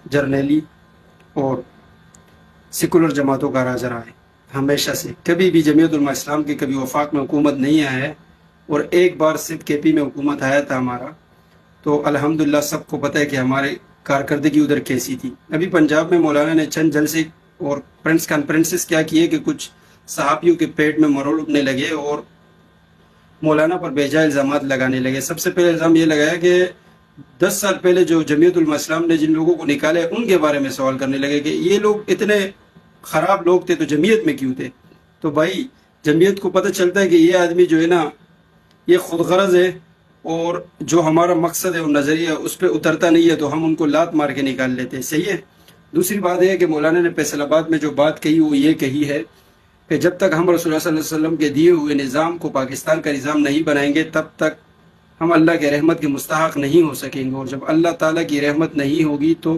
جرنیلی اور سیکولر جماعتوں کا راز رہا ہے ہمیشہ سے. کبھی بھی جمعیت علماء اسلام کے کبھی وفاق میں حکومت نہیں آیا ہے، اور ایک بار صرف کے پی میں حکومت آیا تھا ہمارا، تو الحمدللہ سب کو پتہ ہے کہ ہمارے کارکردگی ادھر کیسی تھی. ابھی پنجاب میں مولانا نے چند جلسے اور پریس کانفرنسز کیا کیے کہ کچھ صحافیوں کے پیٹ میں مرول اٹھنے لگے اور مولانا پر بے جا الزامات لگانے لگے. سب سے پہلے الزام یہ لگایا کہ 10 سال پہلے جو جمعیت علماء اسلام نے جن لوگوں کو نکالے ان کے بارے میں سوال کرنے لگے کہ یہ لوگ اتنے خراب لوگ تھے تو جمعیت میں کیوں تھے. تو بھائی جمعیت کو پتہ چلتا ہے کہ یہ آدمی جو ہے نا یہ خود غرض ہے، اور جو ہمارا مقصد ہے اور نظریہ اس پہ اترتا نہیں ہے تو ہم ان کو لات مار کے نکال لیتے ہیں. صحیح ہے. دوسری بات یہ ہے کہ مولانا نے فیصل آباد میں جو بات کہی وہ یہ کہی ہے کہ جب تک ہم رسول اللہ صلی اللہ علیہ وسلم کے دیے ہوئے نظام کو پاکستان کا نظام نہیں بنائیں گے تب تک ہم اللہ کے رحمت کے مستحق نہیں ہو سکیں گے، اور جب اللہ تعالیٰ کی رحمت نہیں ہوگی تو